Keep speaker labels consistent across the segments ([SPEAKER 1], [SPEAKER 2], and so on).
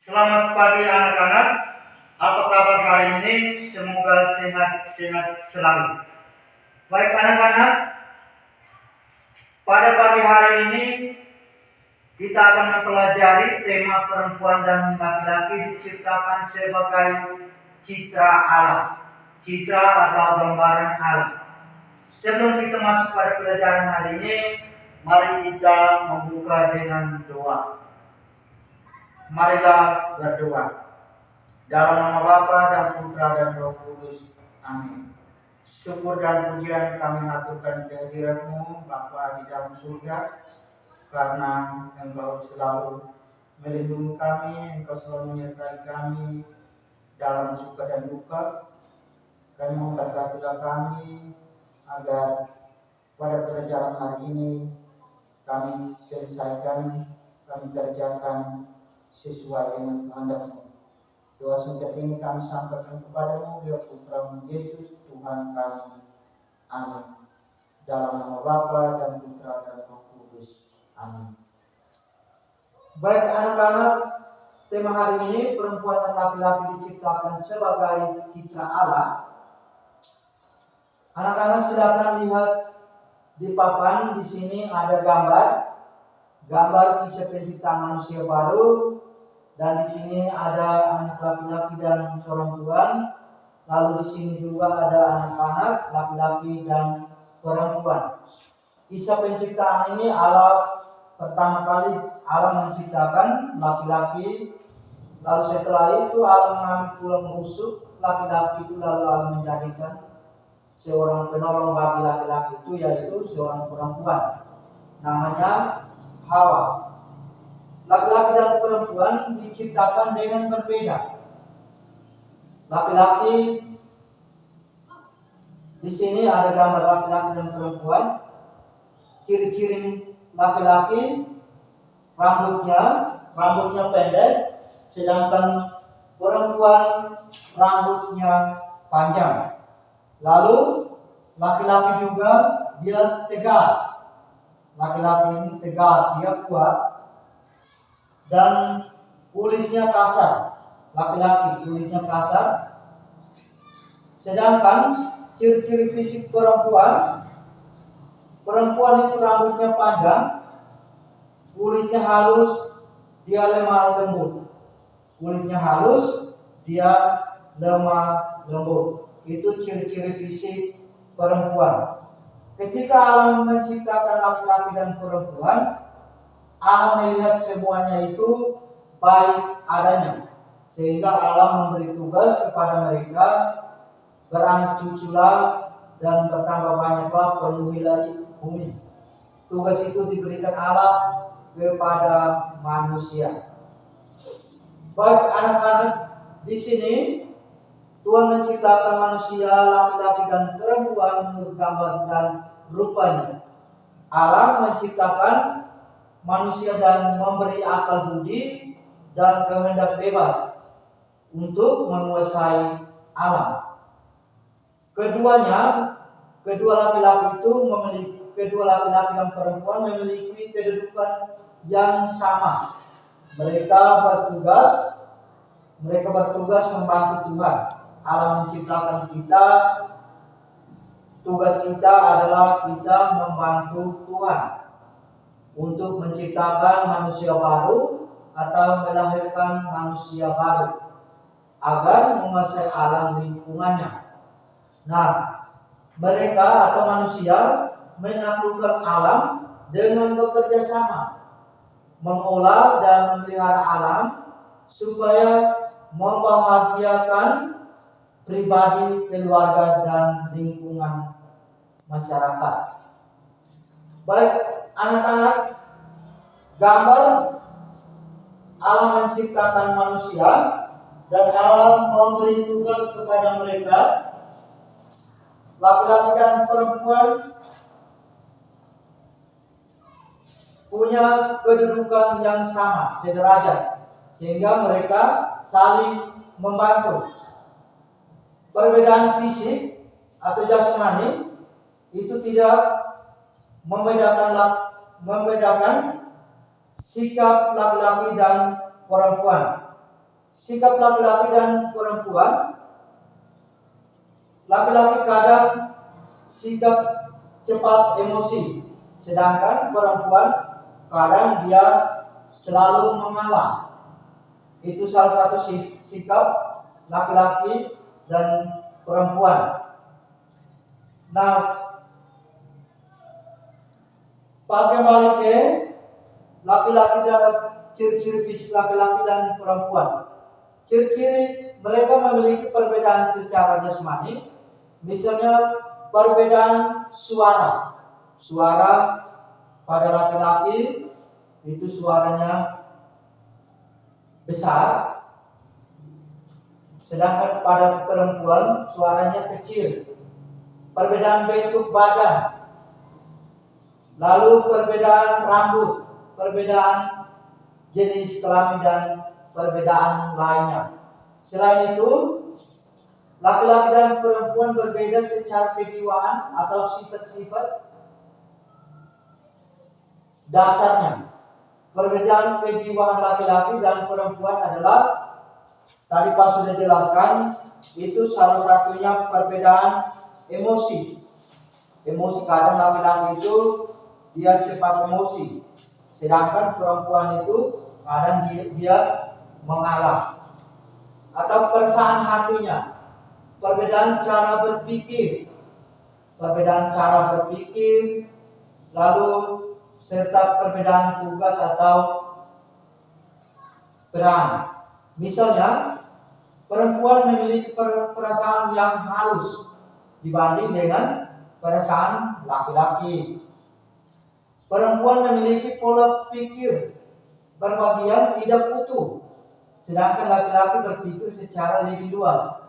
[SPEAKER 1] Selamat pagi anak-anak. Apa kabar hari ini? Semoga sehat-sehat selalu. Baik anak-anak, pada pagi hari ini kita akan mempelajari tema perempuan dan laki-laki diciptakan sebagai citra Allah. Citra atau gambaran Allah. Sebelum kita masuk pada pelajaran hari ini, mari kita membuka dengan doa. Marilah berdoa. Dalam nama Bapa dan Putra dan Roh Kudus. Amin. Syukur dan pujian kami aturkan kehadiran-Mu Bapa di dalam surga, karena Engkau selalu melindungi kami, Engkau selalu menyertai kami dalam suka dan duka. Kami memberkatilah kami agar pada pelajaran hari ini kami selesaikan, kami kerjakan sesuai dengan kehendak-Mu. Doa singkat ini kami sampaikan kepadamu, biar Putra-Mu Yesus Tuhan kami. Amin. Dalam nama Bapa dan Putra dan Roh Kudus. Amin. Baik anak-anak, tema hari ini perempuan dan laki-laki diciptakan sebagai citra Allah. Anak-anak silakan lihat di papan. Di sini ada gambar kisah penciptaan manusia baru. Dan di sini ada anak laki-laki dan perempuan. Lalu di sini juga ada anak-anak laki-laki dan perempuan. Kisah penciptaan ini pertama kali Allah menciptakan laki-laki. Lalu setelah itu Allah mengambil tulang rusuk laki-laki itu, lalu Allah menjadikan seorang penolong bagi laki-laki itu, yaitu seorang perempuan. Namanya Hawa. Laki-laki dan perempuan diciptakan dengan berbeda. Laki-laki, di sini ada gambar laki-laki dan perempuan. Ciri-ciri laki-laki, rambutnya pendek, sedangkan perempuan rambutnya panjang. Lalu laki-laki juga dia tegar. Laki-laki ini tegar, dia kuat. Dan kulitnya kasar. Laki-laki kulitnya kasar. Sedangkan ciri-ciri fisik perempuan itu rambutnya panjang, kulitnya halus, dia lemah lembut. Kulitnya halus, dia lemah lembut. Itu ciri-ciri fisik perempuan. Ketika Allah menciptakan laki-laki dan perempuan, Allah melihat semuanya itu baik adanya, sehingga Allah memberi tugas kepada mereka, beranak cuculah dan bertambah banyaklah, penuhilah bumi. Tugas itu diberikan Allah kepada manusia. Baik anak-anak, di sini Tuhan menciptakan manusia laki-laki dan perempuan menurut gambar dan rupanya. Allah menciptakan manusia dan memberi akal budi dan kehendak bebas untuk menguasai alam. Kedua laki-laki dan perempuan memiliki kedudukan yang sama. Mereka bertugas membantu Tuhan. Allah menciptakan kita. Tugas kita adalah kita membantu Tuhan untuk menciptakan manusia baru atau melahirkan manusia baru agar menguasai alam lingkungannya. Nah, mereka atau manusia menaklukkan alam dengan bekerja sama, mengolah dan memelihara alam supaya membahagiakan pribadi, keluarga, dan lingkungan masyarakat. Baik anak-anak, gambar Allah menciptakan manusia dan Allah memberi tugas kepada mereka. Laki-laki dan perempuan punya kedudukan yang sama, sederajat, sehingga mereka saling membantu. Perbedaan fisik atau jasmani itu tidak membedakan sikap laki-laki dan perempuan. sikap laki-laki dan perempuan. Laki-laki kadang sikap cepat emosi, sedangkan perempuan kadang dia selalu mengalah. Itu salah satu sikap laki-laki dan perempuan. Nah, bagaimana ke laki-laki dan ciri-ciri fisik laki-laki dan perempuan? Ciri-ciri mereka memiliki perbedaan secara jasmani, misalnya perbedaan suara. Suara pada laki-laki itu suaranya besar, sedangkan pada perempuan suaranya kecil. Perbedaan bentuk badan, lalu perbedaan rambut, perbedaan jenis kelamin dan perbedaan lainnya. Selain itu, laki-laki dan perempuan berbeda secara kejiwaan atau sifat-sifat dasarnya. Perbedaan kejiwaan laki-laki dan perempuan adalah, tadi Pak sudah jelaskan, itu salah satunya perbedaan emosi. Emosi, kadang laki-laki itu dia cepat emosi, sedangkan perempuan itu kadang dia mengalah. Atau perasaan hatinya, perbedaan cara berpikir, lalu serta perbedaan tugas atau peran. Misalnya, perempuan memiliki perasaan yang halus dibanding dengan perasaan laki-laki. Perempuan memiliki pola pikir berbagian tidak utuh, sedangkan laki-laki berpikir secara lebih luas,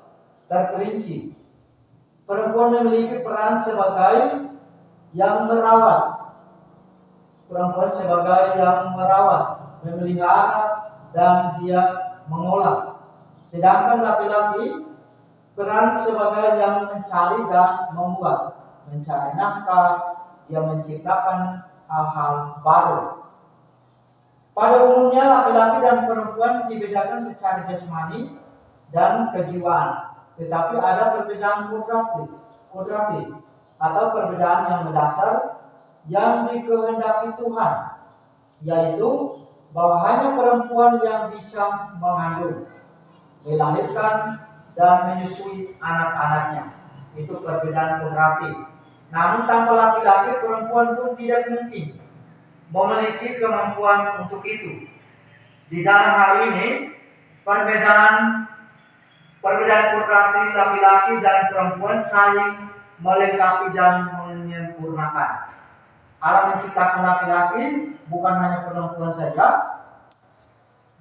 [SPEAKER 1] terperinci. Perempuan memiliki peran sebagai yang merawat. Memelihara, dan dia mengolah. Sedangkan laki-laki peran sebagai yang mencari dan membuat, mencari nafkah, dia menciptakan hal-hal baru. Pada umumnya laki-laki dan perempuan dibedakan secara jasmani dan kejiwaan, tetapi ada perbedaan kodratif atau perbedaan yang mendasar yang dikehendaki Tuhan, yaitu bahwa hanya perempuan yang bisa mengandung, melahirkan, dan menyusui anak-anaknya. Itu perbedaan kodratif. Namun tanpa laki-laki, perempuan pun tidak mungkin memiliki kemampuan untuk itu. Di dalam hal ini, perbedaan kodratif laki-laki dan perempuan saling melengkapi dan menyempurnakan. Allah menciptakan laki-laki bukan hanya perempuan saja,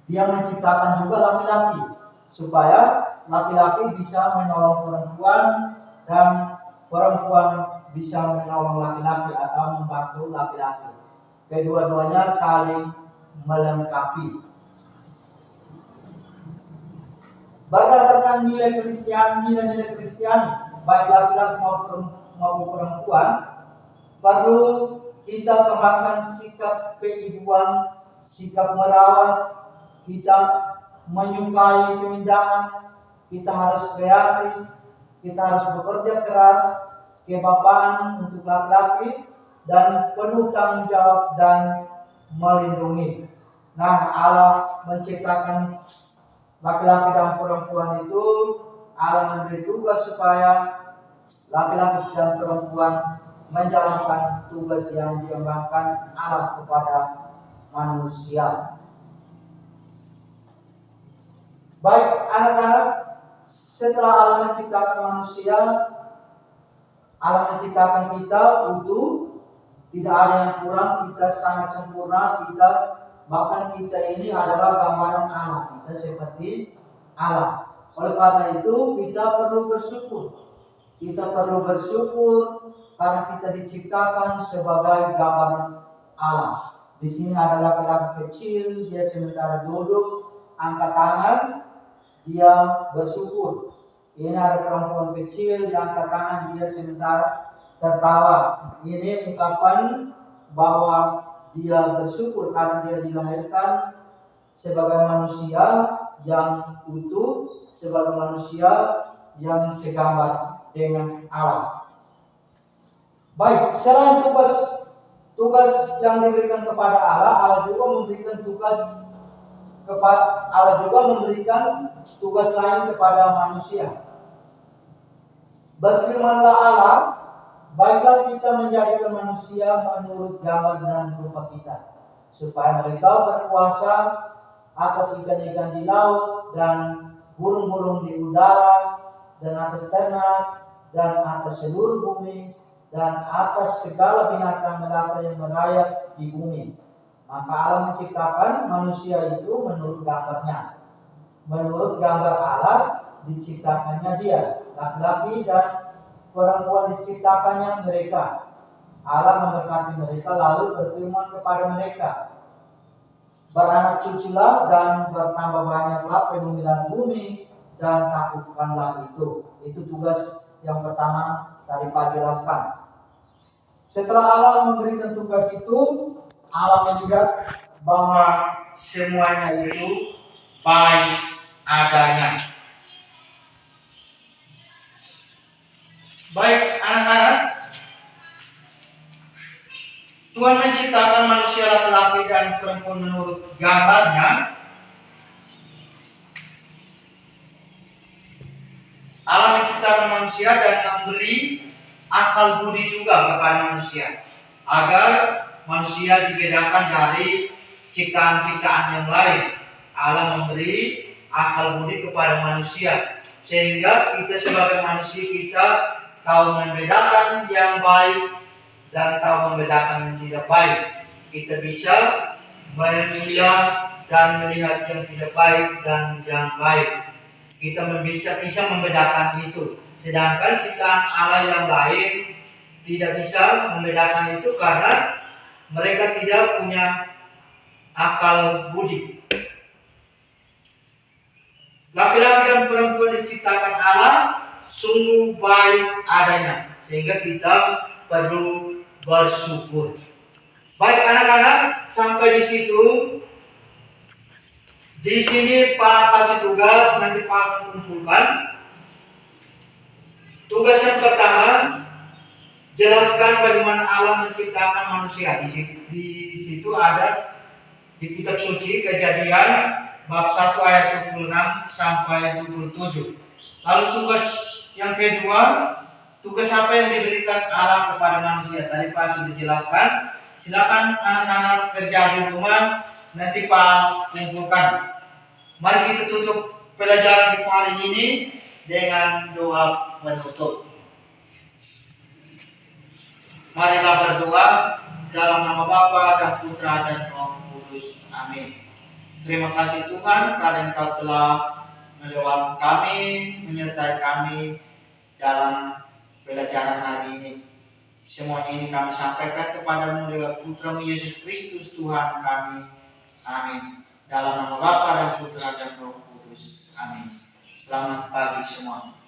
[SPEAKER 1] dia menciptakan juga laki-laki supaya laki-laki bisa menolong perempuan dan perempuan bisa menolong laki-laki atau membantu laki-laki. Kedua-duanya saling melengkapi. Berdasarkan nilai Kristiani, baik laki-laki maupun perempuan, perlu kita kembangkan sikap keibuan, sikap merawat, kita menyukai keindahan, kita harus kreatif, kita harus bekerja keras, kebapaan untuk laki-laki, dan penuh tanggung jawab dan melindungi. Nah, Allah menciptakan laki-laki dan perempuan itu, Allah memberi tugas supaya laki-laki dan perempuan menjalankan tugas yang diembankan Allah kepada manusia. Baik anak-anak, setelah Allah menciptakan manusia, Allah menciptakan kita utuh, tidak ada yang kurang, kita sangat sempurna, bahkan kita ini adalah gambaran Allah, kita seperti Allah. Oleh karena itu kita perlu bersyukur. Kita perlu bersyukur karena kita diciptakan sebagai gambaran Allah. Di sini ada laki-laki kecil, dia sementara duduk, angkat tangan, dia bersyukur. Ini ada perempuan kecil, dia angkat tangan, dia sementara tertawa. Ini ungkapan bahwa dia bersyukur karena dia dilahirkan sebagai manusia yang utuh sebagai manusia yang segambar dengan Allah. Baik, selain tugas yang diberikan kepada Allah, Allah juga memberikan tugas lain kepada manusia. Berfirmanlah Allah, baiklah kita menjadikan manusia menurut gambar dan rupa kita, supaya mereka berkuasa atas ikan-ikan di laut dan burung-burung di udara dan atas ternak dan atas seluruh bumi dan atas segala binatang melata yang merayap di bumi. Maka Allah menciptakan manusia itu menurut gambarnya. Menurut gambar Allah diciptakannya dia, laki-laki dan perempuan diciptakannya mereka. Allah memberkati mereka lalu berfirman kepada mereka, beranak cuculah dan bertambah banyaklah, penuhilah bumi dan taklukkanlah itu. Itu tugas yang pertama tadi Pak jelaskan. Setelah Allah memberikan tugas itu, Allah melihat bahwa semuanya itu baik adanya. Baik anak-anak, Tuhan menciptakan manusia laki-laki dan perempuan menurut gambarnya. Allah menciptakan manusia dan memberi akal budi juga kepada manusia, agar manusia dibedakan dari ciptaan-ciptaan yang lain. Allah memberi akal budi kepada manusia, sehingga kita sebagai manusia kita tahu membedakan yang baik dan tahu membedakan yang tidak baik. Kita bisa memilah dan melihat yang tidak baik dan yang baik. Kita bisa membedakan itu. Sedangkan ciptaan Allah yang lain tidak bisa membedakan itu karena mereka tidak punya akal budi. Laki-laki dan perempuan diciptakan Allah sungguh baik adanya, sehingga kita perlu bersyukur. Baik anak-anak, sampai di situ. Di sini Pak kasih tugas, nanti Pak kumpulkan. Tugas yang pertama, jelaskan bagaimana Allah menciptakan manusia. Di situ ada di kitab suci Kejadian bab 1 ayat 26 sampai 27. Lalu tugas yang kedua, tugas apa yang diberikan Allah kepada manusia? Tadi Pak sudah jelaskan. Silakan anak-anak kerja di rumah, nanti Pak kumpulkan. Mari kita tutup pelajaran kita hari ini dengan doa penutup. Marilah berdoa dalam nama Bapa dan Putra dan Roh Kudus. Amin. Terima kasih Tuhan karena Engkau telah melewati kami, menyertai kami dalam pelajaran hari ini. Semuanya ini kami sampaikan kepadamu lewat Putra-Mu Yesus Kristus Tuhan kami. Amin. Dalam nama Bapa dan Putra dan Roh Kudus. Amin. Selamat pagi semua.